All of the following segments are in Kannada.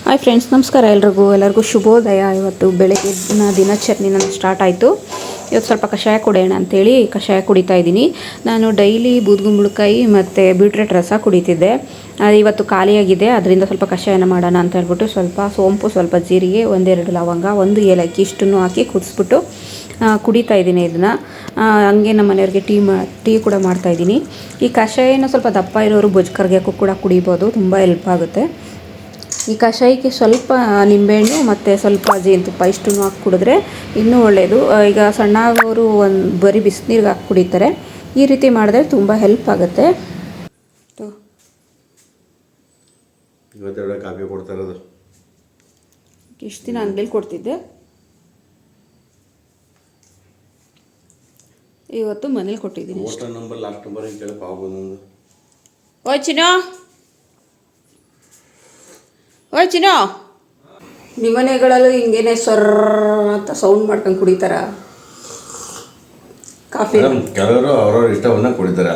ಹಾಯ್ ಫ್ರೆಂಡ್ಸ್, ನಮಸ್ಕಾರ ಎಲ್ಲರಿಗೂ ಶುಭೋದಯ. ಇವತ್ತು ಬೆಳಗ್ಗಿನ ದಿನಚರಣೆ ನನ್ನ ಸ್ಟಾರ್ಟ್ ಆಯಿತು. ಇವತ್ತು ಸ್ವಲ್ಪ ಕಷಾಯ ಕುಡಿಯೋಣ ಅಂಥೇಳಿ ಕಷಾಯ ಕುಡಿತಾ ಇದ್ದೀನಿ. ನಾನು ಡೈಲಿ ಬೂದುಗುಂಬಳಕಾಯಿ ಮತ್ತು ಬೀಟ್ರೇಟ್ ರಸ ಕುಡಿತಿದ್ದೆ. ಇವತ್ತು ಖಾಲಿಯಾಗಿದೆ, ಅದರಿಂದ ಸ್ವಲ್ಪ ಕಷಾಯನ ಮಾಡೋಣ ಅಂತ ಹೇಳ್ಬಿಟ್ಟು ಸ್ವಲ್ಪ ಸೋಂಪು, ಸ್ವಲ್ಪ ಜೀರಿಗೆ, ಒಂದೆರಡು ಲವಂಗ, ಒಂದು ಏಲಕ್ಕಿ ಇಷ್ಟನ್ನು ಹಾಕಿ ಕುದಿಸ್ಬಿಟ್ಟು ಕುಡಿತಾ ಇದ್ದೀನಿ. ಇದನ್ನು ಹಂಗೆ ನಮ್ಮ ಮನೆಯವ್ರಿಗೆ ಟೀ ಕೂಡ ಮಾಡ್ತಾಯಿದ್ದೀನಿ. ಈ ಕಷಾಯನ ಸ್ವಲ್ಪ ದಪ್ಪ ಇರೋರು ಬೊಜ್ಕರ್ಗೆಕ್ಕೂ ಕೂಡ ಕುಡಿಬೋದು, ತುಂಬ ಹೆಲ್ಪ್ ಆಗುತ್ತೆ. ಈ ಕಷಾಯಕ್ಕೆ ಸ್ವಲ್ಪ ನಿಂಬೆಹಣ್ಣು ಮತ್ತು ಸ್ವಲ್ಪ ಜೇನುತುಪ್ಪ ಇಷ್ಟನ್ನು ಹಾಕಿ ಕುಡಿದ್ರೆ ಇನ್ನೂ ಒಳ್ಳೆಯದು. ಈಗ ಸಣ್ಣವರು ಬರೀ ಬಿಸಿನೀರಿಗೆ ಹಾಕಿ ಕುಡಿತಾರೆ. ಈ ರೀತಿ ಮಾಡಿದ್ರೆ ತುಂಬ ಹೆಲ್ಪ್ ಆಗುತ್ತೆ. ಕಾಫಿ ಕೊಡ್ತಾ ಇರೋದು ಇಷ್ಟು ದಿನ ಅಂಗಡಿಲಿ ಕೊಡ್ತಿದ್ದೆ, ಇವತ್ತು ಮನೇಲಿ ಕೊಟ್ಟಿದ್ದೀನಿ. ಓಯ್ ಚಿನ್ನೋ, ಓಯ್ ಚಿನ್ನೋ, ನಿಮ್ಮನೆಗಳಲ್ಲೂ ಹಿಂಗೇನೆ ಸೊರ್ರ ಅಂತ ಸೌಂಡ್ ಮಾಡ್ಕೊಂಡು ಕುಡಿತಾರ ಕಾಫಿ? ಕೆಲವರು ಅವ್ರವ್ರ ಇಷ್ಟ ಬಂದಾಗ ಕುಡಿತಾರೆ.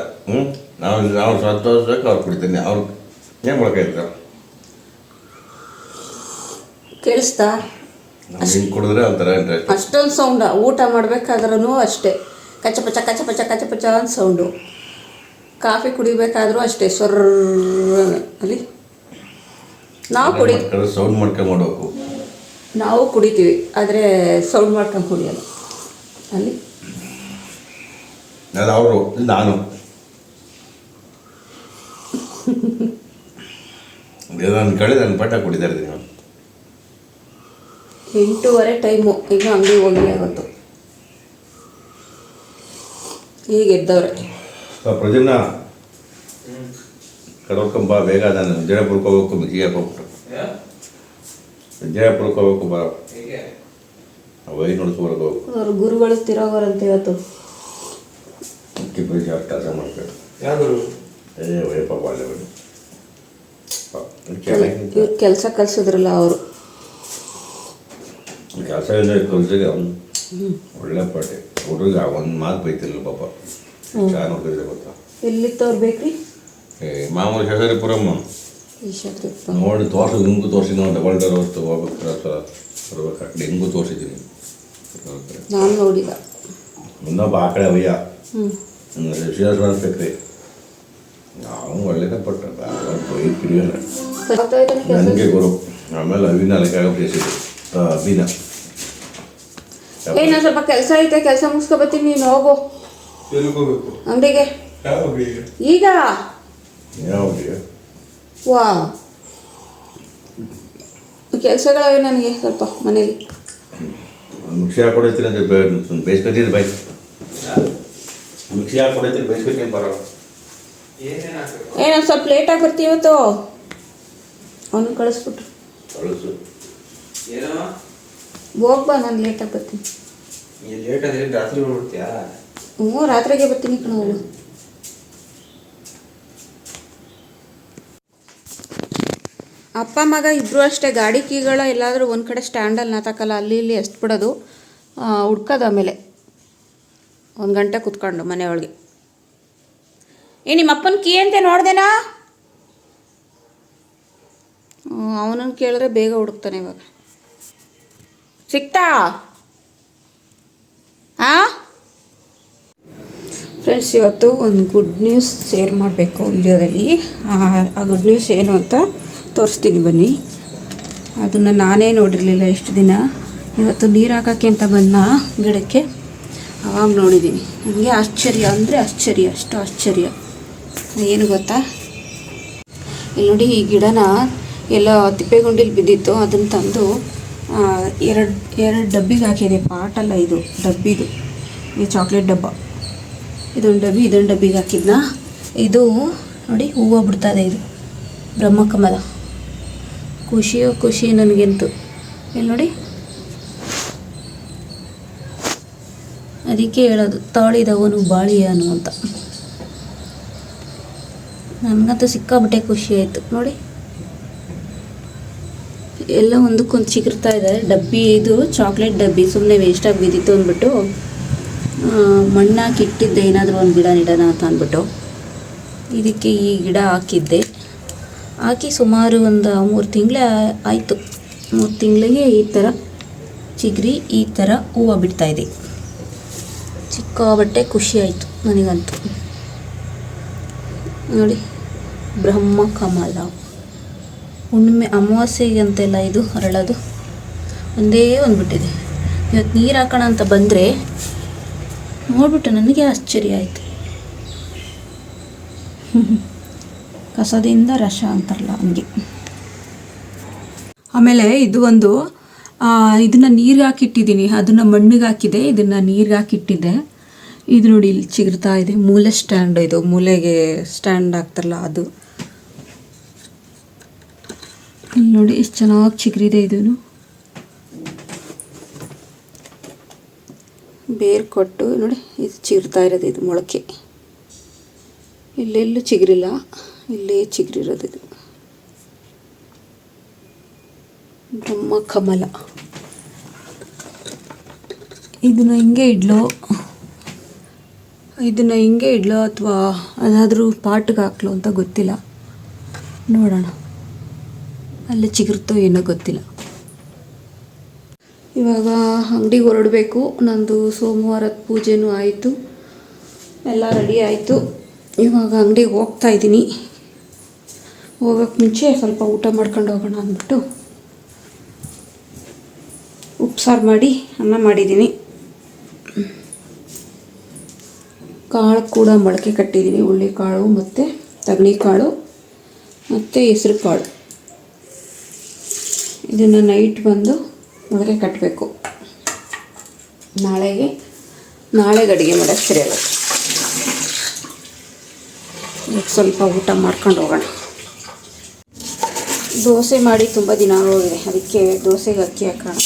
ನಾವು ಸಂತೋಷಕ್ಕೆ ಅವ್ರು ಕುಡಿತೀನಿ. ಅವ್ರು ಏನು ಮಾಡ್ಕೊಳ್ತಾರೆ? ಕೇಳಿಸ್ತಾ? ಹಿಂಗೆ ಕುಡಿದ್ರೆ ಒಂಥರ ಇಂಟ್ರೆಸ್ಟ್. ಅಷ್ಟೊಂದು ಸೌಂಡ. ಊಟ ಮಾಡ್ಬೇಕಾದ್ರೂ ಅಷ್ಟೇ ಕಚಪಚ ಕಚಪಚ ಕಚಪಚ ಅಂತ ಸೌಂಡು. ಕಾಫಿ ಕುಡಿಬೇಕಾದ್ರೂ ಅಷ್ಟೇ ಸೊರ್ರ ಅಲ್ಲಿ. ಸೌಂಡ್ ಮಾಡ್ಕೊಂಡು ಮಾಡಬೇಕು. ನಾವು ಕುಡಿತೀವಿ, ಆದರೆ ಸೌಂಡ್ ಮಾಡ್ಕೊಂಡು ಕುಡಿಯೋಲ್ಲ ಅಲ್ಲಿ. ಅವರು ನಾನು ನನ್ನ ಕಡೆ ನನ್ನ ಪಟ್ಟ ಕುಡಿತಾ ಇರ್ತೀನಿ. 8:30 ಟೈಮು, ಈಗ ಅಂಗಡಿ ಹೋಗಿ ಆವತ್ತು. ಈಗ ಎದ್ದವ್ರೆ. ಪ್ರತಿದಿನ ಕರ್ಕೊಂಬ ಬೇಗ. ನಾನು ವಿಜಯಪುರಕ್ಕೆ ಹೋಗ್ಬೇಕು, ಮಿಗಿಗೆ ಹೋಗ್ಬಿಟ್ಟು ವಿಜಯಪುರಕ್ಕೆ ಹೋಗ್ಬೇಕು. ಬರೋ ವೈ ನೋಡ್ಕೊಬರ್ಬೇಕು. ಅವ್ರು ಗುರುಗಳು ತಿರೋವರಂತೆ ಇವತ್ತು. ಕೆಲಸ ಮಾಡ್ಬೇಕು. ವೈಪ ಬಾಳೆ ಇವ್ರು ಕೆಲಸ ಕಲಿಸಿದ್ರಲ್ಲ ಅವರು. ಕೆಲಸ ಇಲ್ಲ ಕಲ್ಸಿಗೆ ಅವನು ಒಳ್ಳೆ ಪಾಟಿ. ಹುಡುಗ ಒಂದು ಮಾತು ಬೈತಿಲ್ಲ ಪಾಪ. ಚಾ ನೋಡ್ತಿದ್ದೆ ಗೊತ್ತಾ? ಎಲ್ಲಿತ್ತವ್ರು ಬೇಕ್ರಿ? ಮಾಮೂಲಿ ಶೇಷರಿಪುರಮ್ಮ ನೋಡಿ ತೋರಿಸಿ. ಹಿಂಗೂ ತೋರಿಸಿ ನಾವು ಡಬಲ್ ಡೋರ್ ಹೊತ್ತು ಹೋಗ್ಬೇಕು, ಬರ್ಬೇಕು. ಆ ಕಡೆ ಹಿಂಗೂ ತೋರಿಸಿದ್ದೀನಿ. ನಾನು ನೋಡಿಲ್ಲ. ಇನ್ನೊಬ್ಬ ಆ ಕಡೆ ಅವಯ್ಯ ಶ್ರೀನಿವಾಸ ಬೇಕ್ರಿ. ನಾವು ಒಳ್ಳೆದ ಪಟ್ಟ ಕಿಡಿಯೋಲ್ಲ ನನಗೆ ಗುರು. ಆಮೇಲೆ ಅವಿನ ಅಲೆಕಾಗ ಪ್ಲೇಸಿದ್ದು ಅವಿನ. ಏನೋ ಸ್ವಲ್ಪ ಕೆಲಸ ಐತೆ, ಕೆಲಸ ಮುಗಿಸ್ಕೊಬತ್ತೀನಿ. ನೀನು ಹೋಗು ಅಂಗಡಿಗೆ. ಈಗ ವಾ ಕೆಲಸಗಳವೆ ನನಗೆ ಸ್ವಲ್ಪ ಮನೇಲಿ. ಮಿಕ್ಸಿ ಹಾಕೊಡೈತೀನಿ ಅಂದರೆ ಬೇಯಿಸ್ಕೊತೀನಿ. By mixie ಹಾಕೊಡೈತೀನಿ, ಬೇಯಿಸ್ಕೊತೀನಿ. ಬರೋ ಏನೋ ಸ್ವಲ್ಪ ಲೇಟಾಗಿ ಬರ್ತೀವಿ ಇವತ್ತು. ಅವನು ಕಳಿಸ್ಬಿಟ್ರು. ಕಳಿಸು ಹೋಗ್ಬಾ, ನಾನು ಲೇಟಾಗಿ ಬರ್ತೀನಿ. ಲೇಟಾಗಿ ರಾತ್ರಿ ಹೋಗ್ಬಿಡ್ತೀಯಾ? ಹ್ಞೂ, ರಾತ್ರಿಗೆ ಬರ್ತೀನಿ ಕಣ. ಅವಳು ಅಪ್ಪ ಮಗ ಇಬ್ಬರು ಅಷ್ಟೇ. ಗಾಡಿ ಕೀಗಳ ಎಲ್ಲಾದರೂ ಒಂದು ಕಡೆ ಸ್ಟ್ಯಾಂಡಲ್ಲಿ ನಾತಕ್ಕಲ್ಲ, ಅಲ್ಲಿ ಇಲ್ಲಿ ಎಸ್ಬಿಡೋದು, ಹುಡ್ಕೋದು. ಆಮೇಲೆ 1 ಗಂಟೆ ಕೂತ್ಕೊಂಡು ಮನೆಯೊಳಗೆ. ನಿಮ್ಮ ಅಪ್ಪನ ಕೀ ಅಂತೆ ನೋಡ್ದೇನಾ? ಅವನನ್ನು ಕೇಳಿದ್ರೆ ಬೇಗ ಹುಡುಕ್ತಾನೆ. ಇವಾಗ ಸಿಕ್ತಾ? ಫ್ರೆಂಡ್ಸ್, ಇವತ್ತು ಒಂದು ಗುಡ್ ನ್ಯೂಸ್ ಶೇರ್ ಮಾಡಬೇಕು ವಿಡಿಯೋದಲ್ಲಿ. ಆ ಗುಡ್ ನ್ಯೂಸ್ ಏನು ಅಂತ ತೋರಿಸ್ತೀನಿ ಬನ್ನಿ. ಅದನ್ನು ನಾನೇ ನೋಡಿರಲಿಲ್ಲ ಇಷ್ಟು ದಿನ. ಇವತ್ತು ನೀರು ಹಾಕೋಕ್ಕೆ ಅಂತ ಬಂದ ಗಿಡಕ್ಕೆ, ಆವಾಗ ನೋಡಿದ್ದೀನಿ. ನನಗೆ ಆಶ್ಚರ್ಯ ಅಂದರೆ ಆಶ್ಚರ್ಯ, ಅಷ್ಟು ಆಶ್ಚರ್ಯ. ಏನು ಗೊತ್ತಾ, ಇಲ್ಲಿ ನೋಡಿ, ಈ ಗಿಡನ ಎಲ್ಲ ತಿಪ್ಪೆಗುಂಡಿಲಿ ಬಿದ್ದಿತ್ತು. ಅದನ್ನು ತಂದು ಎರಡು ಡಬ್ಬಿಗೆ ಹಾಕಿದೆ. ಪಾಟಲ್ಲ ಇದು, ಡಬ್ಬಿದು. ಈ ಚಾಕ್ಲೇಟ್ ಡಬ್ಬ, ಇದೊಂದು ಡಬ್ಬಿಗೆ ಹಾಕಿದ್ನ. ಇದು ನೋಡಿ, ಹೂವು ಬಿಡ್ತದೆ. ಇದು ಬ್ರಹ್ಮಕಮಲ. ಖುಷಿ ನನಗಂತೂ. ಇಲ್ಲಿ ನೋಡಿ, ಅದಕ್ಕೆ ಹೇಳೋದು ತಾಳಿದವನು ಬಾಳಿಯಾನು ಅಂತ. ನನಗಂತೂ ಸಿಕ್ಕಾಬಿಟ್ಟೆ ಖುಷಿ ಆಯಿತು. ನೋಡಿ, ಎಲ್ಲ ಒಂದಕ್ಕೊಂದು ಚಿಗುರ್ತಾ ಇದೆ. ಡಬ್ಬಿ ಇದು ಚಾಕ್ಲೇಟ್ ಡಬ್ಬಿ, ಸುಮ್ಮನೆ ವೇಸ್ಟಾಗಿ ಬಿದ್ದಿತ್ತು ಅಂದ್ಬಿಟ್ಟು ಮಣ್ಣಾಕಿ ಇಟ್ಟಿದ್ದೆ, ಏನಾದರೂ ಒಂದು ಗಿಡ ನೆಡೋಣ ಅಂತ ಅಂದ್ಬಿಟ್ಟು ಇದಕ್ಕೆ ಈ ಗಿಡ ಹಾಕಿದ್ದೆ. ಹಾಕಿ ಸುಮಾರು ಒಂದು 3 ತಿಂಗಳೇ ಆಯಿತು. 3 ತಿಂಗಳಿಗೆ ಈ ಥರ ಚಿಗರಿ ಈ ಥರ ಹೂವು ಬಿಡ್ತಾಯಿದೆ. ಸಿಕ್ಕಾಬಟ್ಟೆ ಖುಷಿ ಆಯಿತು ನನಗಂತೂ. ನೋಡಿ, ಬ್ರಹ್ಮ ಕಮಲ ಹುಣ್ಣಿಮೆ ಅಮಾವಾಸ್ಯೆಗೆ ಅಂತೆಲ್ಲ ಇದು ಅರಳೋದು. ಒಂದೇ ಒಂದು ಬಿಟ್ಟಿದೆ. ಇವತ್ತು ನೀರು ಹಾಕೋಣ ಅಂತ ಬಂದರೆ ನೋಡ್ಬಿಟ್ಟು ನನಗೆ ಆಶ್ಚರ್ಯ ಆಯಿತು. ಕಸದಿಂದ ರಸ ಅಂತಾರಲ್ಲ ಹಂಗೆ. ಆಮೇಲೆ ಇದು ಒಂದು ಇದನ್ನು ನೀರಿಗೆ ಹಾಕಿಟ್ಟಿದ್ದೀನಿ, ಅದನ್ನು ಮಣ್ಣಿಗೆ ಹಾಕಿದೆ, ಇದನ್ನು ನೀರಿಗೆ ಹಾಕಿಟ್ಟಿದ್ದೆ. ಇದು ನೋಡಿ ಇಲ್ಲಿ ಚಿಗುರ್ತಾ ಇದೆ. ಮೂಲೆ ಸ್ಟ್ಯಾಂಡ್, ಇದು ಮೂಲೆಗೆ ಸ್ಟ್ಯಾಂಡ್ ಹಾಕ್ತಾರಲ್ಲ ಅದು. ಇಲ್ಲಿ ನೋಡಿ ಎಷ್ಟು ಚೆನ್ನಾಗಿ ಚಿಗುರಿದೆ. ಇದೂ ಬೇರು ಕೊಟ್ಟು ನೋಡಿ ಇದು ಚಿಗುರ್ತಾ ಇರೋದು. ಇದು ಮೊಳಕೆ ಇಲ್ಲೆಲ್ಲೂ ಚಿಗುರಿಲ್ಲ, ಇಲ್ಲೇ ಚಿಗುರಿರೋದು. ಇದು ಬ್ರಹ್ಮ ಕಮಲ. ಇದನ್ನು ಹಿಂಗೆ ಇಡ್ಲೋ ಅಥವಾ ಅದಾದರೂ ಪಾಟ್ಗೆ ಹಾಕ್ಲೋ ಅಂತ ಗೊತ್ತಿಲ್ಲ. ನೋಡೋಣ, ಅಲ್ಲೇ ಚಿಗುರುತ್ತೋ ಏನೋ ಗೊತ್ತಿಲ್ಲ. ಇವಾಗ ಅಂಗಡಿಗೆ ಹೊರಡಬೇಕು. ನಂದು ಸೋಮವಾರದ ಪೂಜೆನೂ ಆಯಿತು, ಎಲ್ಲ ರೆಡಿ ಆಯಿತು. ಇವಾಗ ಅಂಗಡಿಗೆ ಹೋಗ್ತಾಯಿದ್ದೀನಿ. ಹೋಗೋಕ್ಕೆ ಮುಂಚೆ ಸ್ವಲ್ಪ ಊಟ ಮಾಡ್ಕೊಂಡು ಹೋಗೋಣ ಅಂದ್ಬಿಟ್ಟು ಉಪ್ಸಾರು ಮಾಡಿ ಅನ್ನ ಮಾಡಿದ್ದೀನಿ. ಕಾಳು ಕೂಡ ಮೊಳಕೆ ಕಟ್ಟಿದ್ದೀನಿ. ಹುಳ್ಳಿಕಾಳು ಮತ್ತು ತಗಣಿಕಾಳು ಮತ್ತು ಹೆಸ್ರು ಕಾಳು. ಇದನ್ನು ನೈಟ್ ಬಂದು ಮೊಳಕೆ ಕಟ್ಟಬೇಕು. ನಾಳೆಗೆ ಅಡುಗೆ ಮಾಡೋಕ್ಕೆ ಸರಿ ಆಗುತ್ತೆ. ಈಗ ಸ್ವಲ್ಪ ಊಟ ಮಾಡ್ಕೊಂಡು ಹೋಗೋಣ. ದೋಸೆ ಮಾಡಿ ತುಂಬ ದಿನ ಆಗೋಗಿದೆ, ಅದಕ್ಕೆ ದೋಸೆಗೆ ಅಕ್ಕಿ ಹಾಕೋಣ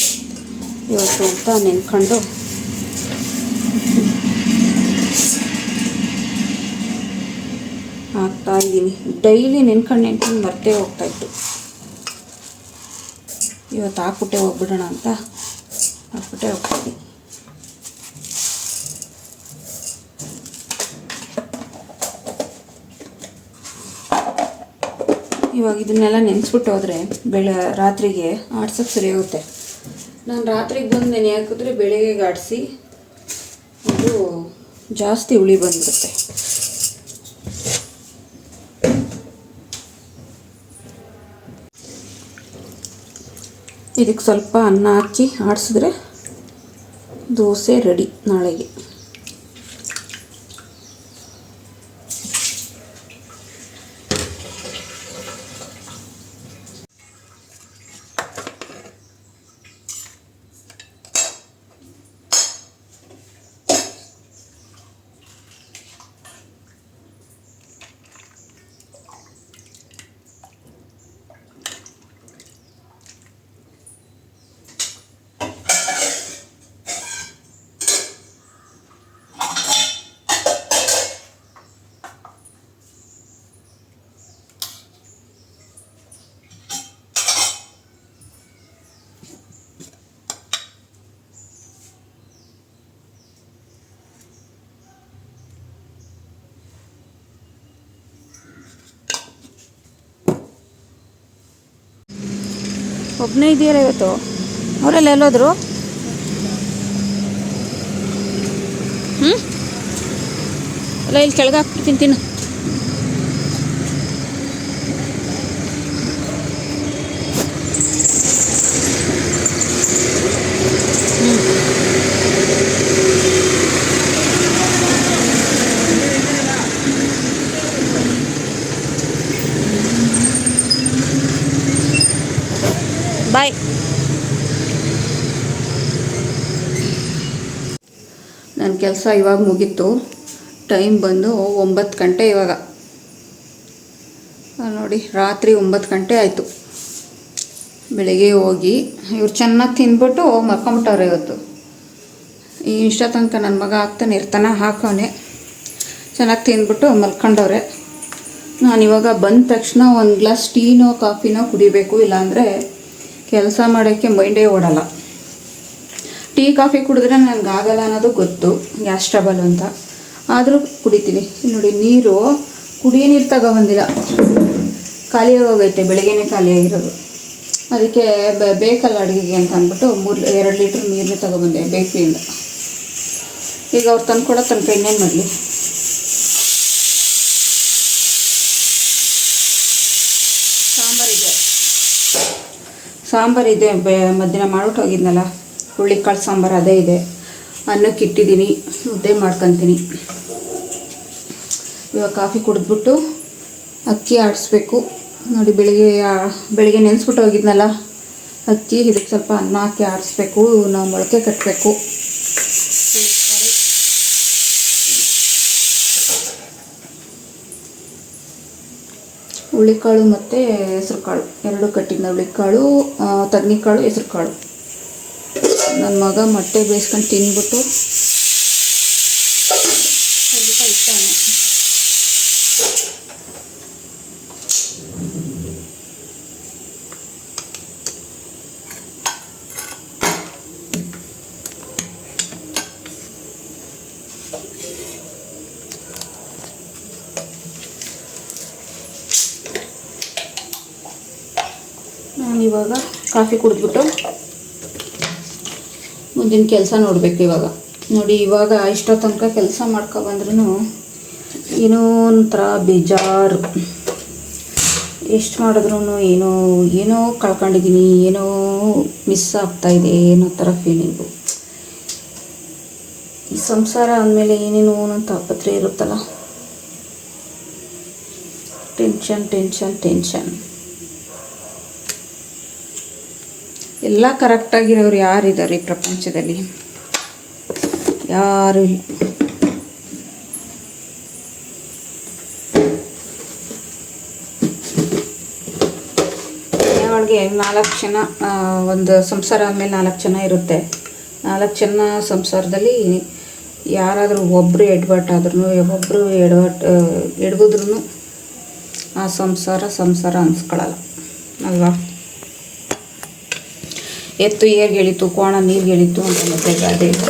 ಇವತ್ತು ಅಂತ ನೆನ್ಕೊಂಡು ಹಾಕ್ತಾಯಿದ್ದೀನಿ. ಡೈಲಿ ನೆನ್ಕೊಂಡು ಮರ್ತೇ ಹೋಗ್ತಾಯಿತ್ತು. ಇವತ್ತು ಹಾಕ್ಬಿಟ್ಟೆ ಹೋಗ್ಬಿಡೋಣ ಅಂತ ಹಾಕ್ಬಿಟ್ಟೆ ಹೋಗ್ತಾಯಿದ್ದೀನಿ. ಇವಾಗ ಇದನ್ನೆಲ್ಲ ನೆನೆಸ್ಬಿಟ್ಟು ಹೋದರೆ ರಾತ್ರಿಗೆ ಆಡ್ಸೋಕ್ಕೆ ಸರಿ ಹೋಗುತ್ತೆ. ನಾನು ರಾತ್ರಿಗೆ ಬಂದು ನೆನೆ ಹಾಕಿದ್ರೆ ಬೆಳಗ್ಗೆಗೆ ಆಡಿಸಿ ಅದು ಜಾಸ್ತಿ ಹುಳಿ ಬಂದ್ಬಿಡುತ್ತೆ. ಇದಕ್ಕೆ ಸ್ವಲ್ಪ ಅನ್ನ ಹಾಕಿ ಆಡಿಸಿದ್ರೆ ದೋಸೆ ರೆಡಿ ನಾಳೆಗೆ. ಒಬ್ಬನೇ ಇದೆಯಲ್ಲ ಇವತ್ತು? ಅವರೆಲ್ಲ ಎಲ್ಲೋದ್ರು? ಅಲ್ಲ ಇಲ್ಲಿ ಕೆಳಗೆ ಹಾಕ್ಬಿಡ್ತೀನಿ ತಿನ್ನು. ಬಾಯ್. ನನ್ನ ಕೆಲಸ ಇವಾಗ ಮುಗೀತು. ಟೈಮ್ ಬಂದು 9 ಗಂಟೆ. ಇವಾಗ ನೋಡಿ, ರಾತ್ರಿ 9 ಗಂಟೆ ಆಯಿತು. ಬೆಳಗ್ಗೆ ಹೋಗಿ ಇವ್ರು ಚೆನ್ನಾಗಿ ತಿಂದ್ಬಿಟ್ಟು ಮಲ್ಕೊಂಬಿಟ್ಟವ್ರೆ. ಇವತ್ತು ಈ ಇಷ್ಟ ತನಕ ನನ್ನ ಮಗ ಹಾಕ್ತಾನೆ ಇರ್ತಾನೆ, ಹಾಕೋನೆ ಚೆನ್ನಾಗಿ ತಿಂದ್ಬಿಟ್ಟು ಮಲ್ಕೊಂಡವ್ರೆ. ನಾನಿವಾಗ ಬಂದ ತಕ್ಷಣ ಒಂದು ಗ್ಲಾಸ್ ಟೀನೋ ಕಾಫಿನೋ ಕುಡಿಬೇಕು, ಇಲ್ಲಾಂದರೆ ಕೆಲಸ ಮಾಡೋಕ್ಕೆ ಮೈಂಡೇ ಓಡಲ್ಲ. ಟೀ ಕಾಫಿ ಕುಡಿದ್ರೆ ನನಗಾಗಲ್ಲ ಅನ್ನೋದು ಗೊತ್ತು, ಗ್ಯಾಸ್ ಟ್ರಬಲ್ ಅಂತ. ಆದರೂ ಕುಡಿತೀನಿ. ನೋಡಿ, ಕುಡಿಯೋ ನೀರು ತಗೊಬಂದಿಲ್ಲ. ಖಾಲಿ ಹೋಗೈತೆ, ಬೆಳಗ್ಗೆನೇ ಖಾಲಿ ಆಗಿರೋದು. ಅದಕ್ಕೆ ಬೇಕಲ್ಲ ಅಡುಗೆಗೆ ಅಂತ ಅಂದ್ಬಿಟ್ಟು 2 ಲೀಟ್ರ್ ನೀರನ್ನೇ ತೊಗೊಬಂದೆ ಬೇಕರಿಯಿಂದ. ಈಗ ಅವ್ರು ತಂದ್ಕೊಡೋ ತನಕ ಇನ್ನೇನು ಮಾಡಲಿ. ಸಾಂಬಾರಿದೆ, ಮಧ್ಯಾಹ್ನ ಮಾಡ್ಬಿಟ್ಟು ಹೋಗಿದ್ನಲ್ಲ, ಹುಳ್ಳಿಕಾಳು ಸಾಂಬಾರು ಅದೇ ಇದೆ. ಅನ್ನಕ್ಕೆ ಇಟ್ಟಿದ್ದೀನಿ, ಮುದ್ದೆ ಮಾಡ್ಕೊತೀನಿ. ಇವಾಗ ಕಾಫಿ ಕುಡಿದ್ಬಿಟ್ಟು ಅಕ್ಕಿ ಆಡಿಸ್ಬೇಕು. ನೋಡಿ, ಬೆಳಿಗ್ಗೆ ನೆನೆಸ್ಬಿಟ್ಟು ಹೋಗಿದ್ನಲ್ಲ ಅಕ್ಕಿ, ಇದಕ್ಕೆ ಸ್ವಲ್ಪ ಅನ್ನ ಹಾಕಿ ಆಡಿಸ್ಬೇಕು. ನಾವು ಮೊಳಕೆ ಕಟ್ಟಬೇಕು. ಹುಳ್ಳಿಕಾಳು ಮತ್ತು ಹೆಸ್ರು ಕಾಳು 2 ಕಟ್ಟಿದ್ನ. ಹುಳ್ಳಿಕಾಳು, ತಗ್ನಿಕಾಳು, ಹೆಸ್ರು ಕಾಳು. ನನ್ನ ಮಗ ಮೊಟ್ಟೆ ಬೇಯಿಸ್ಕೊಂಡು ತಿಂದ್ಬಿಟ್ಟು ಸ್ವಲ್ಪ ಇಷ್ಟಾನೆ. ನಾನಿವಾಗ ಕಾಫಿ ಕುಡಿದ್ಬಿಟ್ಟು ಮುಂದಿನ ಕೆಲಸ ನೋಡಬೇಕು. ನೋಡಿ, ಇವಾಗ ಇಷ್ಟೋ ತನಕ ಕೆಲಸ ಮಾಡ್ಕೊಬಂದ್ರೂ ಏನೋ ಒಂಥರ ಬೇಜಾರು. ಎಷ್ಟು ಮಾಡಿದ್ರೂ ಏನೋ ಕಳ್ಕೊಂಡಿದ್ದೀನಿ, ಏನೋ ಮಿಸ್ ಆಗ್ತಾಯಿದೆ ಅನ್ನೋ ಥರ ಫೀಲಿಂಗು. ಈ ಸಂಸಾರ ಅಂದಮೇಲೆ ಏನೇನೋ ಒಂದೊಂದು ತಾಪತ್ರೆ ಇರುತ್ತಲ್ಲ. ಟೆನ್ಷನ್. ಎಲ್ಲ ಕರೆಕ್ಟಾಗಿರೋರು ಯಾರಿದ್ದಾರೆ ಈ ಪ್ರಪಂಚದಲ್ಲಿ? ಯಾರೂ ಇಲ್ಲ. ಅವಳಿಗೆ 4 ಜನ, ಒಂದು ಸಂಸಾರ ಆದಮೇಲೆ 4 ಜನ ಇರುತ್ತೆ. 4 ಜನ ಸಂಸಾರದಲ್ಲಿ ಯಾರಾದರೂ ಒಬ್ಬರು ಎಡ್ವಟ್ಟಾದ್ರೂ, ಒಬ್ಬರು ಎಡ್ಗಿದ್ರೂ ಆ ಸಂಸಾರ ಅನ್ಸ್ಕೊಳ್ಳಲ್ಲ ಅಲ್ವಾ? ಎತ್ತು ಏರ್ಗೆಳಿತು, ಕೋಣ ನೀರ್ಗೆಳಿತು ಅಂತ ಮತ್ತೆ ಗಾದೆ ಇದೆ.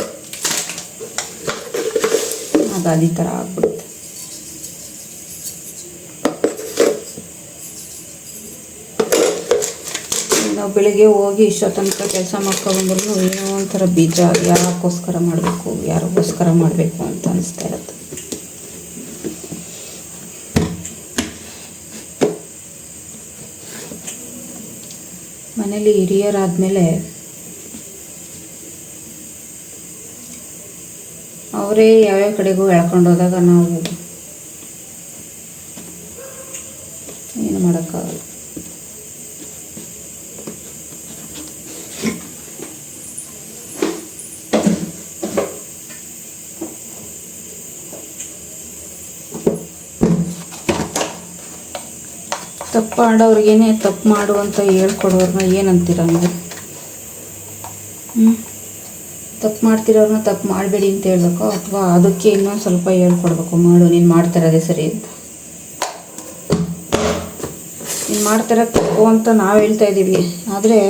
ಆ ಗಾದೆ ಥರ ಆಗ್ಬಿಡುತ್ತೆ. ನಾವು ಬೆಳಿಗ್ಗೆ ಹೋಗಿ ಇಷ್ಟೋ ತನಕ ಕೆಲಸ ಮಾಡ್ಕೊಬಂದ್ರೂ ಏನೋ ಒಂಥರ ಬೇಜಾರು. ಯಾರಿಗೋಸ್ಕರ ಮಾಡಬೇಕು ಅಂತ ಅನಿಸ್ತಾ ಇರುತ್ತೆ. ಮನೇಲಿ ಹಿರಿಯರಾದ್ಮೇಲೆ ಅವರೇ ಯಾವ್ಯಾವ ಕಡೆಗೂ ಎಳ್ಕೊಂಡು ಹೋದಾಗ ನಾವು ಏನು ಮಾಡೋಕ್ಕಾಗಲ್ಲ. ತಪ್ಪು ಆಡೋರಿಗೇನೆ ತಪ್ಪು ಮಾಡು ಅಂತ ಹೇಳ್ಕೊಡೋರನ್ನ ಏನಂತೀರ ನೀವು? ತಪ್ಪು ಮಾಡ್ತಿರೋರನ್ನ ತಪ್ಪು ಮಾಡಬೇಡಿ ಅಂತ ಹೇಳ್ಬೇಕು, ಅಥವಾ ಅದಕ್ಕೆ ಇನ್ನೊಂದು ಸ್ವಲ್ಪ ಹೇಳ್ಕೊಡ್ಬೇಕು, ಮಾಡು, ನೀನು ಮಾಡ್ತಿರೋದೇ ಸರಿ ಅಂತ. ನೀನು ಮಾಡ್ತಿರೋದು ತಪ್ಪು ಅಂತ ನಾವು ಹೇಳ್ತಾ ಇದ್ದೀವಿ, ಆದರೆ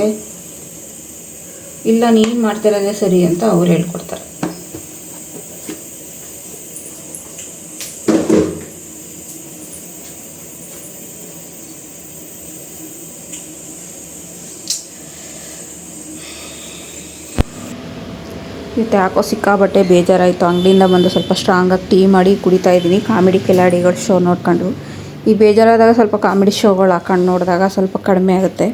ಇಲ್ಲ ನೀನು ಮಾಡ್ತಿರೋದೇ ಸರಿ ಅಂತ ಅವ್ರು ಹೇಳ್ಕೊಡ್ತಾರೆ. ಇವತ್ತು ಯಾಕೋ ಸಿಕ್ಕಾಬಟ್ಟೆ ಬೇಜಾರಾಯಿತು. ಅಂಗಡಿಯಿಂದ ಬಂದು ಸ್ವಲ್ಪ ಸ್ಟ್ರಾಂಗಾಗಿ ಟೀ ಮಾಡಿ ಕುಡಿತಾ ಇದ್ದೀನಿ. ಕಾಮಿಡಿ ಕಿಲಾಡಿಗಳ ಶೋ ನೋಡ್ಕೊಂಡು ಈ ಬೇಜಾರಾದಾಗ ಸ್ವಲ್ಪ ಕಾಮಿಡಿ ಶೋಗಳು ಹಾಕೊಂಡು ನೋಡಿದಾಗ ಸ್ವಲ್ಪ ಕಡಿಮೆ ಆಗುತ್ತೆ.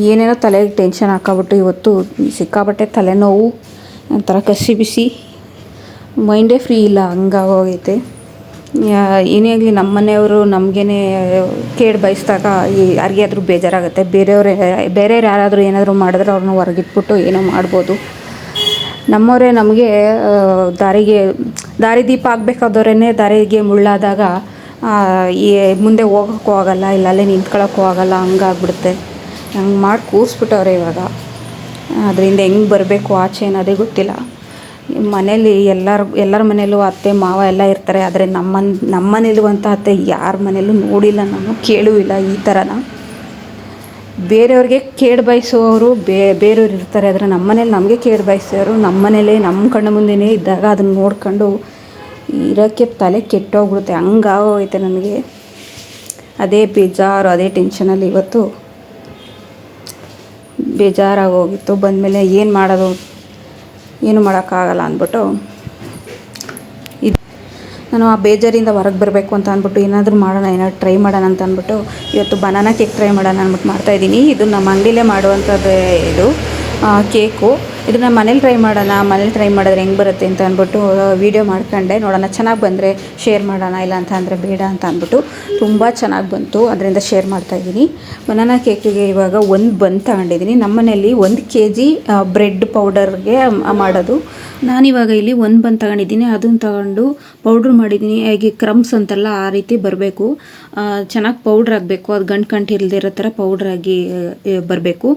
ಏನೇನೋ ತಲೆಗೆ ಟೆನ್ಷನ್ ಹಾಕೋಬಿಟ್ಟು ಇವತ್ತು ಸಿಕ್ಕಾಬಟ್ಟೆ ತಲೆನೋವು, ಒಂಥರ ಕಸಿ ಬಿಸಿ, ಮೈಂಡೇ ಫ್ರೀ ಇಲ್ಲ, ಹಂಗಾಗೋಗೈತೆ. ಏನೇ ಆಗಲಿ ನಮ್ಮ ಮನೆಯವರು ನಮಗೇನೆ ಕೇಡು ಬಯಸಿದಾಗ ಯಾರಿಗಾದ್ರೂ ಬೇಜಾರಾಗುತ್ತೆ. ಬೇರೆಯವ್ರು ಯಾರಾದರೂ ಏನಾದರೂ ಮಾಡಿದ್ರೆ ಅವ್ರನ್ನ ಹೊರಗಿಟ್ಬಿಟ್ಟು ಏನೋ ಮಾಡ್ಬೋದು. ನಮ್ಮವರೇ ನಮಗೆ ದಾರಿದೀಪ ಆಗಬೇಕಾದವರೇ ದಾರಿಗೆ ಮುಳ್ಳಾದಾಗ ಮುಂದೆ ಹೋಗೋಕ್ಕೂ ಆಗೋಲ್ಲ, ಇಲ್ಲ ಅಲ್ಲೇ ನಿಂತ್ಕೊಳ್ಳೋಕ್ಕೂ ಆಗೋಲ್ಲ, ಹಂಗಾಗ್ಬಿಡುತ್ತೆ. ಹಂಗೆ ಮಾಡಿ ಕೂರಿಸ್ಬಿಟ್ಟವ್ರೆ ಇವಾಗ. ಅದರಿಂದ ಹೆಂಗೆ ಬರಬೇಕು ಆಚೆ ಅನ್ನೋದೇ ಗೊತ್ತಿಲ್ಲ. ಮನೇಲಿ ಎಲ್ಲರ ಮನೇಲೂ ಅತ್ತೆ ಮಾವ ಎಲ್ಲ ಇರ್ತಾರೆ, ಆದರೆ ನಮ್ಮ ಮನೇಲುವಂಥ ಅತ್ತೆ ಯಾರ ಮನೇಲೂ ನೋಡಿಲ್ಲ, ನಾನು ಕೇಳೂ ಇಲ್ಲ ಈ ಥರನ. ಬೇರೆಯವ್ರಿಗೆ ಕೇಡು ಬಯಸೋರು ಬೇರೆಯವ್ರು ಇರ್ತಾರೆ, ಆದರೆ ನಮ್ಮ ಮನೇಲಿ ನಮಗೆ ಕೇಡು ಬಯಸೋರು ನಮ್ಮ ಮನೇಲೇ ನಮ್ಮ ಕಣ್ಣು ಮುಂದೆನೇ ಇದ್ದಾಗ ಅದನ್ನು ನೋಡ್ಕೊಂಡು ಇರೋಕ್ಕೆ ತಲೆ ಕೆಟ್ಟೋಗ್ಬಿಡುತ್ತೆ. ಹಂಗಾಗೋಯ್ತೆ ನನಗೆ. ಅದೇ ಬೇಜಾರು, ಅದೇ ಟೆನ್ಷನಲ್ಲಿ ಇವತ್ತು ಬೇಜಾರಾಗಿ ಹೋಗಿತ್ತು. ಬಂದಮೇಲೆ ಏನು ಮಾಡೋದು, ಏನು ಮಾಡೋಕ್ಕಾಗಲ್ಲ ಅಂದ್ಬಿಟ್ಟು ನಾನು ಆ ಬೇಜಾರಿಂದ ಹೊರಗೆ ಬರಬೇಕು ಅಂತ ಅಂದ್ಬಿಟ್ಟು ಏನಾದರೂ ಟ್ರೈ ಮಾಡೋಣ ಅಂತ ಅಂದ್ಬಿಟ್ಟು ಇವತ್ತು ಬನಾನಾ ಕೇಕ್ ಟ್ರೈ ಮಾಡೋಣ ಅಂದ್ಬಿಟ್ಟು ಮಾಡ್ತಾಯಿದ್ದೀನಿ. ಇದು ನಮ್ಮ ಅಂಗಡಿಲೇ ಮಾಡುವಂಥದ್ದು ಇದು ಕೇಕು. ಇದನ್ನು ಮನೇಲಿ ಟ್ರೈ ಮಾಡಿದ್ರೆ ಹೆಂಗೆ ಬರುತ್ತೆ ಅಂತ ಅಂದ್ಬಿಟ್ಟು ವೀಡಿಯೋ ಮಾಡ್ಕೊಂಡೆ. ನೋಡೋಣ, ಚೆನ್ನಾಗಿ ಬಂದರೆ ಶೇರ್ ಮಾಡೋಣ, ಇಲ್ಲ ಅಂತ ಅಂದರೆ ಬೇಡ ಅಂತ ಅಂದ್ಬಿಟ್ಟು ತುಂಬ ಚೆನ್ನಾಗಿ ಬಂತು, ಅದರಿಂದ ಶೇರ್ ಮಾಡ್ತಾಯಿದ್ದೀನಿ. ಬನಾನಾ ಕೇಕಿಗೆ ಇವಾಗ ಒಂದು ಬನ್ ತಗೊಂಡಿದ್ದೀನಿ. ನಮ್ಮ ಮನೆಯಲ್ಲಿ 1 kg ಬ್ರೆಡ್ ಪೌಡರ್ಗೆ ಮಾಡೋದು. ನಾನಿವಾಗ ಇಲ್ಲಿ 1 ಬನ್ ತಗೊಂಡಿದ್ದೀನಿ. ಅದನ್ನು ತಗೊಂಡು ಪೌಡ್ರ್ ಮಾಡಿದ್ದೀನಿ. ಹೇಗೆ ಕ್ರಮ್ಸ್ ಅಂತೆಲ್ಲ ಆ ರೀತಿ ಬರಬೇಕು, ಚೆನ್ನಾಗಿ ಪೌಡ್ರ್ ಆಗಬೇಕು. ಅದು ಗಂಟು ಇಲ್ಲದಿರೋ ಥರ ಪೌಡ್ರಾಗಿ ಬರಬೇಕು.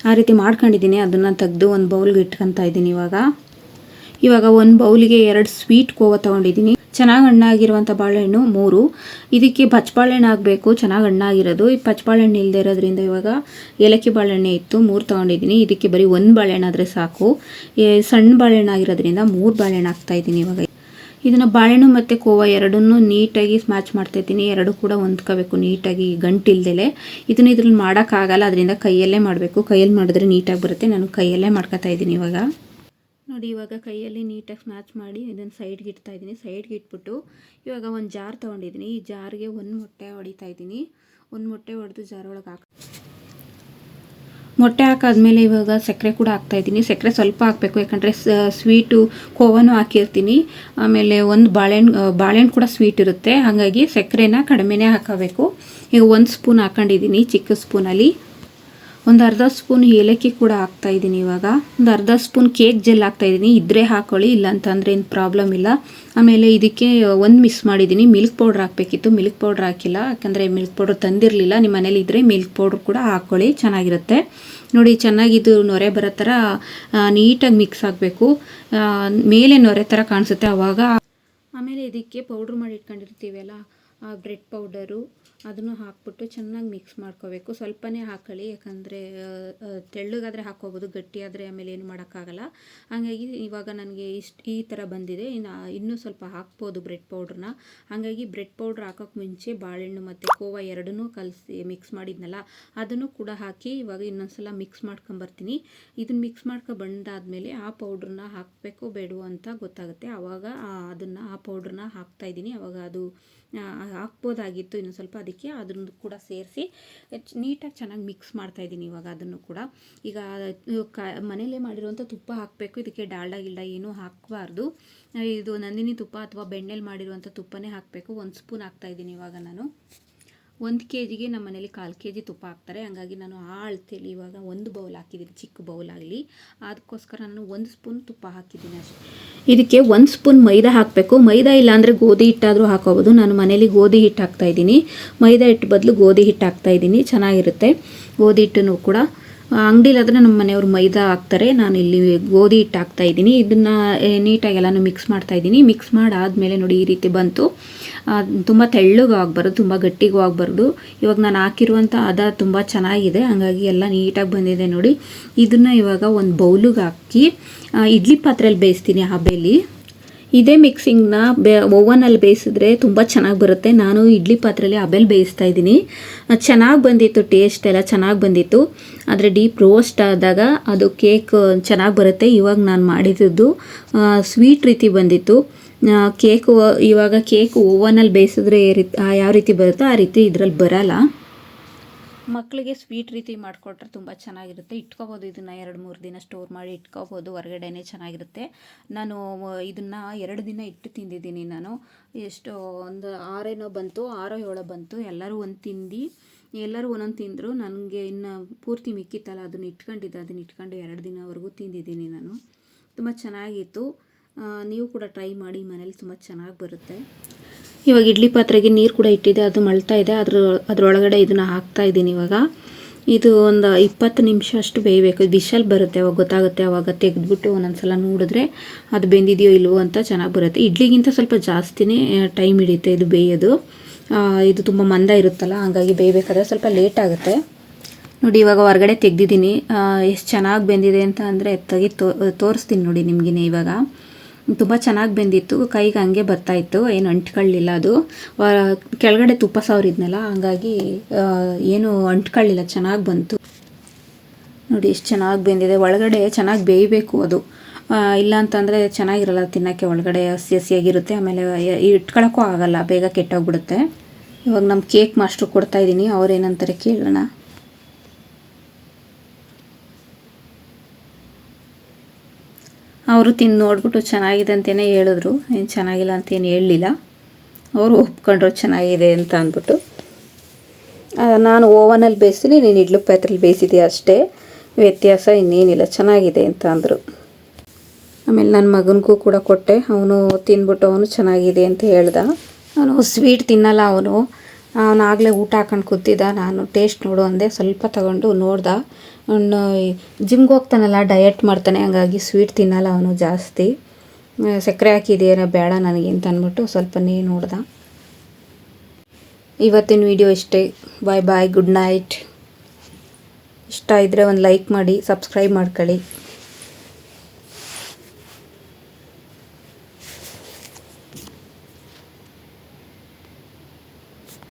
ಆ ರೀತಿ ಮಾಡ್ಕೊಂಡಿದ್ದೀನಿ. ಅದನ್ನು ತೆಗೆದು ಒಂದು ಬೌಲ್ಗೆ ಇಟ್ಕೊತಾ ಇದ್ದೀನಿ. ಇವಾಗ 1 ಬೌಲಿಗೆ 2 ಸ್ವೀಟ್ ಕೋವಾ ತೊಗೊಂಡಿದ್ದೀನಿ. ಚೆನ್ನಾಗಿ ಹಣ್ಣಾಗಿರುವಂಥ ಬಾಳೆಹಣ್ಣು 3. ಇದಕ್ಕೆ ಪಚ್ಚಬಾಳೆಹಣ್ಣು ಆಗಬೇಕು, ಚೆನ್ನಾಗಿ ಹಣ್ಣಾಗಿರೋದು. ಈ ಪಚ್ಚಬಾಳೆಹಣ್ಣು ಇಲ್ಲದೆ ಇರೋದ್ರಿಂದ ಇವಾಗ ಏಲಕ್ಕಿ ಬಾಳೆಹಣ್ಣೆ ಇತ್ತು, 3 ತೊಗೊಂಡಿದ್ದೀನಿ. ಇದಕ್ಕೆ ಬರೀ 1 ಬಾಳೆಹಣ್ಣು ಆದರೆ ಸಾಕು. ಸಣ್ಣ ಬಾಳೆಹಣ್ಣು ಆಗಿರೋದ್ರಿಂದ 3 ಬಾಳೆಹಣ್ಣು ಹಾಕ್ತಾಯಿದ್ದೀನಿ. ಇವಾಗ ಇದನ್ನು ಬಾಳೆಹಣ್ಣು ಮತ್ತು ಕೋವಾ ಎರಡನ್ನೂ ನೀಟಾಗಿ ಸ್ಮ್ಯಾಚ್ ಮಾಡ್ತಾಯಿದ್ದೀನಿ. ಎರಡು ಕೂಡ ಹೊಂದ್ಕೋಬೇಕು ನೀಟಾಗಿ, ಗಂಟಿಲ್ದಲೆ. ಇದ್ರಲ್ಲಿ ಮಾಡೋಕ್ಕಾಗಲ್ಲ, ಅದರಿಂದ ಕೈಯಲ್ಲೇ ಮಾಡಬೇಕು. ಕೈಯಲ್ಲಿ ಮಾಡಿದ್ರೆ ನೀಟಾಗಿ ಬರುತ್ತೆ. ನಾನು ಕೈಯಲ್ಲೇ ಮಾಡ್ಕೊತಾ ಇದ್ದೀನಿ. ನೋಡಿ, ಇವಾಗ ಕೈಯಲ್ಲಿ ನೀಟಾಗಿ ಸ್ಮ್ಯಾಚ್ ಮಾಡಿ ಇದನ್ನು ಸೈಡ್ಗೆ ಇಡ್ತಾಯಿದ್ದೀನಿ. ಸೈಡ್ಗೆ ಇಟ್ಬಿಟ್ಟು ಇವಾಗ ಒಂದು ಜಾರ್ ತೊಗೊಂಡಿದ್ದೀನಿ. ಈ ಜಾರ್ಗೆ 1 ಮೊಟ್ಟೆ ಹೊಡಿತಾ ಇದ್ದೀನಿ. 1 ಮೊಟ್ಟೆ ಹೊಡೆದು ಜಾರ್ ಒಳಗೆ ಮೊಟ್ಟೆ ಹಾಕಾದ್ಮೇಲೆ ಇವಾಗ ಸಕ್ಕರೆ ಕೂಡ ಹಾಕ್ತಾಯಿದ್ದೀನಿ. ಸಕ್ಕರೆ ಸ್ವಲ್ಪ ಹಾಕಬೇಕು, ಯಾಕಂದರೆ ಸ್ವೀಟು ಕೋವಾನು ಹಾಕಿರ್ತೀನಿ. ಆಮೇಲೆ ಒಂದು ಬಾಳೆಹಣ್ಣು ಕೂಡ ಸ್ವೀಟ್ ಇರುತ್ತೆ, ಹಾಗಾಗಿ ಸಕ್ಕರೆನ ಕಡಿಮೆನೇ ಹಾಕೋಬೇಕು. ಈಗ 1 ಸ್ಪೂನ್ ಹಾಕೊಂಡಿದ್ದೀನಿ, ಚಿಕ್ಕ ಸ್ಪೂನಲ್ಲಿ. ಒಂದು ಅರ್ಧ ಸ್ಪೂನ್ ಏಲಕ್ಕಿ ಕೂಡ ಹಾಕ್ತಾಯಿದ್ದೀನಿ. ಇವಾಗ ಒಂದು ಅರ್ಧ ಸ್ಪೂನ್ ಕೇಕ್ ಜೆಲ್ ಹಾಕ್ತಾಯಿದ್ದೀನಿ. ಇದ್ದರೆ ಹಾಕೊಳ್ಳಿ, ಇಲ್ಲ ಅಂತಂದರೆ ಏನು ಪ್ರಾಬ್ಲಮ್ ಇಲ್ಲ. ಆಮೇಲೆ ಇದಕ್ಕೆ 1 ಮಿಕ್ಸ್ ಮಾಡಿದ್ದೀನಿ. ಮಿಲ್ಕ್ ಪೌಡ್ರ್ ಹಾಕಬೇಕಿತ್ತು, ಮಿಲ್ಕ್ ಪೌಡ್ರ್ ಹಾಕಿಲ್ಲ, ಯಾಕಂದರೆ ಮಿಲ್ಕ್ ಪೌಡ್ರ್ ತಂದಿರಲಿಲ್ಲ. ನಿಮ್ಮ ಮನೇಲಿ ಇದ್ದರೆ ಮಿಲ್ಕ್ ಪೌಡ್ರ್ ಕೂಡ ಹಾಕ್ಕೊಳ್ಳಿ, ಚೆನ್ನಾಗಿರುತ್ತೆ. ನೋಡಿ, ಚೆನ್ನಾಗಿದ್ದು ನೊರೆ ಬರೋ ಥರ ನೀಟಾಗಿ ಮಿಕ್ಸ್ ಆಗಬೇಕು. ಮೇಲೆ ನೊರೆ ಥರ ಕಾಣಿಸುತ್ತೆ ಆವಾಗ. ಆಮೇಲೆ ಇದಕ್ಕೆ ಪೌಡ್ರ್ ಮಾಡಿ ಇಟ್ಕೊಂಡಿರ್ತೀವಲ್ಲ, ಬ್ರೆಡ್ ಪೌಡರು, ಅದನ್ನು ಹಾಕ್ಬಿಟ್ಟು ಚೆನ್ನಾಗಿ ಮಿಕ್ಸ್ ಮಾಡ್ಕೋಬೇಕು. ಸ್ವಲ್ಪನೇ ಹಾಕೊಳ್ಳಿ, ಯಾಕಂದರೆ ತೆಳ್ಳಗಾದರೆ ಹಾಕ್ಕೋಬೋದು, ಗಟ್ಟಿಯಾದರೆ ಆಮೇಲೆ ಏನು ಮಾಡೋಕ್ಕಾಗಲ್ಲ. ಹಾಗಾಗಿ ಇವಾಗ ನನಗೆ ಈ ಥರ ಬಂದಿದೆ. ಇನ್ನೂ ಸ್ವಲ್ಪ ಹಾಕ್ಬೋದು ಬ್ರೆಡ್ ಪೌಡ್ರನ್ನ. ಹಾಗಾಗಿ ಬ್ರೆಡ್ ಪೌಡ್ರ್ ಹಾಕೋಕ್ಕೆ ಮುಂಚೆ ಬಾಳೆಹಣ್ಣು ಮತ್ತು ಕೋವಾ ಎರಡನ್ನೂ ಕಲಸಿ ಮಿಕ್ಸ್ ಮಾಡಿದ್ನಲ್ಲ, ಅದನ್ನು ಕೂಡ ಹಾಕಿ ಇವಾಗ ಇನ್ನೊಂದು ಸಲ ಮಿಕ್ಸ್ ಮಾಡ್ಕೊಂಬರ್ತೀನಿ. ಇದನ್ನು ಮಿಕ್ಸ್ ಬಂದಾದಮೇಲೆ ಆ ಪೌಡ್ರನ್ನ ಹಾಕಬೇಕು ಬೇಡವೋ ಅಂತ ಗೊತ್ತಾಗುತ್ತೆ. ಆವಾಗ ಆ ಪೌಡ್ರನ್ನ ಹಾಕ್ತಾಯಿದ್ದೀನಿ. ಆವಾಗ ಅದು ಹಾಕ್ಬೋದಾಗಿತ್ತು ಇನ್ನೂ ಸ್ವಲ್ಪ, ಅದಕ್ಕೆ ಅದನ್ನು ಕೂಡ ಸೇರಿಸಿ ನೀಟಾಗಿ ಚೆನ್ನಾಗಿ ಮಿಕ್ಸ್ ಮಾಡ್ತಾಯಿದ್ದೀನಿ. ಇವಾಗ ಅದನ್ನು ಕೂಡ ಈಗ ಮನೆಯಲ್ಲೇ ಮಾಡಿರುವಂಥ ತುಪ್ಪ ಹಾಕಬೇಕು. ಇದಕ್ಕೆ ಡಾಲ್ಡಾ ಏನೂ ಹಾಕಬಾರ್ದು. ಇದು ನಂದಿನಿ ತುಪ್ಪ ಅಥವಾ ಬೆಣ್ಣೆಲಿ ಮಾಡಿರುವಂಥ ತುಪ್ಪನೇ ಹಾಕಬೇಕು. 1 ಸ್ಪೂನ್ ಹಾಕ್ತಾಯಿದ್ದೀನಿ. ಇವಾಗ ನಾನು 1 kgಗೆ ನಮ್ಮ ಮನೇಲಿ 1/4 kg ತುಪ್ಪ ಹಾಕ್ತಾರೆ. ಹಾಗಾಗಿ ನಾನು ಆ ಅಳತೆಯಲ್ಲಿ ಇವಾಗ 1 ಬೌಲ್ ಹಾಕಿದ್ದೀನಿ, ಚಿಕ್ಕ ಬೌಲಾಗಲಿ. ಅದಕ್ಕೋಸ್ಕರ ನಾನು 1 ಸ್ಪೂನ್ ತುಪ್ಪ ಹಾಕಿದ್ದೀನಿ ಅಷ್ಟೇ. ಇದಕ್ಕೆ 1 ಸ್ಪೂನ್ ಮೈದಾ ಹಾಕಬೇಕು. ಮೈದಾ ಇಲ್ಲ ಅಂದರೆ ಗೋಧಿ ಹಿಟ್ಟಾದರೂ ಹಾಕೋಬೋದು. ನಾನು ಮನೇಲಿ ಗೋಧಿ ಹಿಟ್ಟು ಹಾಕ್ತಾಯಿದ್ದೀನಿ. ಮೈದಾ ಹಿಟ್ಟು ಬದಲು ಗೋಧಿ ಹಿಟ್ಟು ಹಾಕ್ತಾಯಿದ್ದೀನಿ, ಚೆನ್ನಾಗಿರುತ್ತೆ. ಗೋಧಿ ಹಿಟ್ಟನ್ನು ಕೂಡ ಅಂಗಡಿಲಾದರೆ ನಮ್ಮ ಮನೆಯವರು ಮೈದಾ ಹಾಕ್ತಾರೆ, ನಾನು ಇಲ್ಲಿ ಗೋಧಿ ಹಿಟ್ಟು ಹಾಕ್ತಾಯಿದ್ದೀನಿ. ಇದನ್ನು ನೀಟಾಗಿ ಎಲ್ಲನೂ ಮಿಕ್ಸ್ ಮಾಡ್ತಾಯಿದ್ದೀನಿ. ಮಿಕ್ಸ್ ಮಾಡಾದಮೇಲೆ ನೋಡಿ ಈ ರೀತಿ ಬಂತು. ತುಂಬ ತೆಳ್ಳಗೂ ಆಗಬಾರ್ದು, ತುಂಬ ಗಟ್ಟಿಗೂ ಆಗಬಾರ್ದು. ಇವಾಗ ನಾನು ಹಾಕಿರುವಂಥ ತುಂಬ ಚೆನ್ನಾಗಿದೆ, ಹಾಗಾಗಿ ಎಲ್ಲ ನೀಟಾಗಿ ಬಂದಿದೆ ನೋಡಿ. ಇದನ್ನು ಇವಾಗ ಒಂದು ಬೌಲಿಗೆ ಹಾಕಿ ಇಡ್ಲಿ ಪಾತ್ರೆಯಲ್ಲಿ ಬೇಯಿಸ್ತೀನಿ. ಹಬೆಯಲ್ಲಿ ಇದೇ ಮಿಕ್ಸಿಂಗ್ನ ಓವನಲ್ಲಿ ಬೇಯಿಸಿದ್ರೆ ತುಂಬ ಚೆನ್ನಾಗಿ ಬರುತ್ತೆ. ನಾನು ಇಡ್ಲಿ ಪಾತ್ರೆಯಲ್ಲಿ ಹಬೆಯಲ್ಲಿ ಬೇಯಿಸ್ತಾ ಇದ್ದೀನಿ. ಚೆನ್ನಾಗಿ ಬಂದಿತ್ತು, ಟೇಸ್ಟ್ ಎಲ್ಲ ಚೆನ್ನಾಗಿ ಬಂದಿತ್ತು. ಆದರೆ ಡೀಪ್ ರೋಸ್ಟ್ ಆದಾಗ ಅದು ಕೇಕ್ ಚೆನ್ನಾಗಿ ಬರುತ್ತೆ. ಇವಾಗ ನಾನು ಮಾಡಿದ್ದು ಸ್ವೀಟ್ ರೀತಿ ಬಂದಿತ್ತು ಕೇಕು. ಇವಾಗ ಕೇಕ್ ಓವನಲ್ಲಿ ಬೇಯಿಸಿದ್ರೆ ಯಾವ ರೀತಿ ಬರುತ್ತೋ ಆ ರೀತಿ ಇದರಲ್ಲಿ ಬರಲ್ಲ. ಮಕ್ಕಳಿಗೆ ಸ್ವೀಟ್ ರೀತಿ ಮಾಡಿಕೊಟ್ರೆ ತುಂಬ ಚೆನ್ನಾಗಿರುತ್ತೆ. ಇಟ್ಕೋಬೋದು, ಇದನ್ನು 2-3 ದಿನ ಸ್ಟೋರ್ ಮಾಡಿ ಇಟ್ಕೋಬೋದು, ಹೊರಗಡೆನೇ ಚೆನ್ನಾಗಿರುತ್ತೆ. ನಾನು ಇದನ್ನು 2 ದಿನ ಇಟ್ಟು ತಿಂದಿದ್ದೀನಿ. ನಾನು ಎಷ್ಟು ಒಂದು 6 ಬಂತು, 6-7 ಬಂತು. ಎಲ್ಲರೂ ಒಂದೊಂದು ತಿಂದರು. ನನಗೆ ಇನ್ನು ಪೂರ್ತಿ ಮಿಕ್ಕಿತ್ತಲ್ಲ, ಅದನ್ನು ಇಟ್ಕೊಂಡು 2 ದಿನವರೆಗೂ ತಿಂದಿದ್ದೀನಿ ನಾನು. ತುಂಬ ಚೆನ್ನಾಗಿತ್ತು. ನೀವು ಕೂಡ ಟ್ರೈ ಮಾಡಿ, ಮನೇಲಿ ತುಂಬ ಚೆನ್ನಾಗಿ ಬರುತ್ತೆ. ಇವಾಗ ಇಡ್ಲಿ ಪಾತ್ರೆಗೆ ನೀರು ಕೂಡ ಇಟ್ಟಿದೆ, ಅದು ಮಳ್ತಾ ಇದೆ. ಅದರೊಳಗಡೆ ಇದನ್ನು ಹಾಕ್ತಾ ಇದ್ದೀನಿ. ಇವಾಗ ಇದು ಒಂದು 20 ನಿಮಿಷ ಅಷ್ಟು ಬೇಯಬೇಕು. ವಿಷಲ್ ಬರುತ್ತೆ, ಅವಾಗ ಗೊತ್ತಾಗುತ್ತೆ. ಅವಾಗ ತೆಗೆದ್ಬಿಟ್ಟು ಒಂದೊಂದ್ಸಲ ನೋಡಿದ್ರೆ ಅದು ಬೆಂದಿದೆಯೋ ಇಲ್ವೋ ಅಂತ ಚೆನ್ನಾಗಿ ಬರುತ್ತೆ. ಇಡ್ಲಿಗಿಂತ ಸ್ವಲ್ಪ ಜಾಸ್ತಿನೇ ಟೈಮ್ ಹಿಡಿಯುತ್ತೆ ಇದು ಬೇಯೋದು. ಇದು ತುಂಬ ಮಂದ ಇರುತ್ತಲ್ಲ, ಹಾಗಾಗಿ ಬೇಯಬೇಕಾದ್ರೆ ಸ್ವಲ್ಪ ಲೇಟ್ ಆಗುತ್ತೆ. ನೋಡಿ, ಇವಾಗ ಹೊರಗಡೆ ತೆಗೆದಿದ್ದೀನಿ. ಎಷ್ಟು ಚೆನ್ನಾಗಿ ಬೆಂದಿದೆ ಅಂತ ಅಂದರೆ ತೋರಿಸ್ತೀನಿ ನೋಡಿ ನಿಮಗಿನೇ. ಇವಾಗ ತುಂಬ ಚೆನ್ನಾಗಿ ಬೆಂದಿತ್ತು, ಕೈಗೆ ಹಂಗೆ ಬರ್ತಾಯಿತ್ತು, ಏನು ಅಂಟ್ಕೊಳ್ಳಿಲ್ಲ. ಅದು ಕೆಳಗಡೆ ತುಪ್ಪ ಸವರಿದ್ನಲ್ಲ, ಹಂಗಾಗಿ ಏನು ಅಂಟ್ಕೊಳ್ಳಿಲ್ಲ, ಚೆನ್ನಾಗಿ ಬಂತು. ನೋಡಿ ಎಷ್ಟು ಚೆನ್ನಾಗಿ ಬೆಂದಿದೆ. ಒಳಗಡೆ ಚೆನ್ನಾಗಿ ಬೇಯಬೇಕು ಅದು, ಇಲ್ಲ ಅಂತಂದರೆ ಚೆನ್ನಾಗಿರಲ್ಲ ತಿನ್ನೋಕ್ಕೆ. ಒಳಗಡೆ ಹಸಿ ಹಸಿಯಾಗಿರುತ್ತೆ, ಆಮೇಲೆ ಇಟ್ಕೊಳ್ಳೋಕ್ಕೂ ಆಗಲ್ಲ, ಬೇಗ ಕೆಟ್ಟೋಗ್ಬಿಡುತ್ತೆ. ಇವಾಗ ನಮ್ಮ ಕೇಕ್ ಮಾಸ್ಟ್ರು ಕೊಡ್ತಾಯಿದ್ದೀನಿ, ಅವ್ರೇನಂತಾರೆ ಕೇಳೋಣ. ಅವರು ತಿಂದು ನೋಡ್ಬಿಟ್ಟು ಚೆನ್ನಾಗಿದೆ ಅಂತಲೇ ಹೇಳಿದ್ರು, ಏನು ಚೆನ್ನಾಗಿಲ್ಲ ಅಂತೇನು ಹೇಳಲಿಲ್ಲ. ಅವರು ಒಪ್ಕೊಂಡ್ರು ಚೆನ್ನಾಗಿದೆ ಅಂತ ಅಂದ್ಬಿಟ್ಟು. ನಾನು ಓವನಲ್ಲಿ ಬೇಯಿಸ್ತೀನಿ, ನೀನು ಇಡ್ಲಿ ಪಾತ್ರೆಲಿ ಬೇಯಿಸಿದೆಯಾ ಅಷ್ಟೇ, ವ್ಯತ್ಯಾಸ ಇನ್ನೇನಿಲ್ಲ, ಚೆನ್ನಾಗಿದೆ ಅಂತ ಅಂದರು. ಆಮೇಲೆ ನನ್ನ ಮಗನಿಗೂ ಕೂಡ ಕೊಟ್ಟೆ, ಅವನು ತಿಂದ್ಬಿಟ್ಟು ಅವನು ಚೆನ್ನಾಗಿದೆ ಅಂತ ಹೇಳ್ದ. ಅವನು ಸ್ವೀಟ್ ತಿನ್ನಲ್ಲ, ಅವನಾಗಲೇ ಊಟ ಹಾಕೊಂಡು ಕೂತಿದ್ದ. ನಾನು ಟೇಸ್ಟ್ ನೋಡು ಅಂದೆ, ಸ್ವಲ್ಪ ತಗೊಂಡು ನೋಡ್ದ. ಅವನು ಜಿಮ್ಗೆ ಹೋಗ್ತಾನಲ್ಲ, ಡಯಟ್ ಮಾಡ್ತಾನೆ, ಹಂಗಾಗಿ ಸ್ವೀಟ್ ತಿನ್ನಲ್ಲ ಅವನು ಜಾಸ್ತಿ. ಸಕ್ಕರೆ ಹಾಕಿದೆಯೇನೋ ಬೇಡ ನನಗೆ ಅಂತ ಅಂದ್ಬಿಟ್ಟು ಸ್ವಲ್ಪನೇ ನೋಡ್ದ. ಇವತ್ತಿನ ವಿಡಿಯೋ ಇಷ್ಟೇ. ಬಾಯ್ ಬಾಯ್, ಗುಡ್ ನೈಟ್. ಇಷ್ಟ ಇದ್ದರೆ ಒಂದು ಲೈಕ್ ಮಾಡಿ, ಸಬ್ಸ್ಕ್ರೈಬ್ ಮಾಡ್ಕೊಳ್ಳಿ.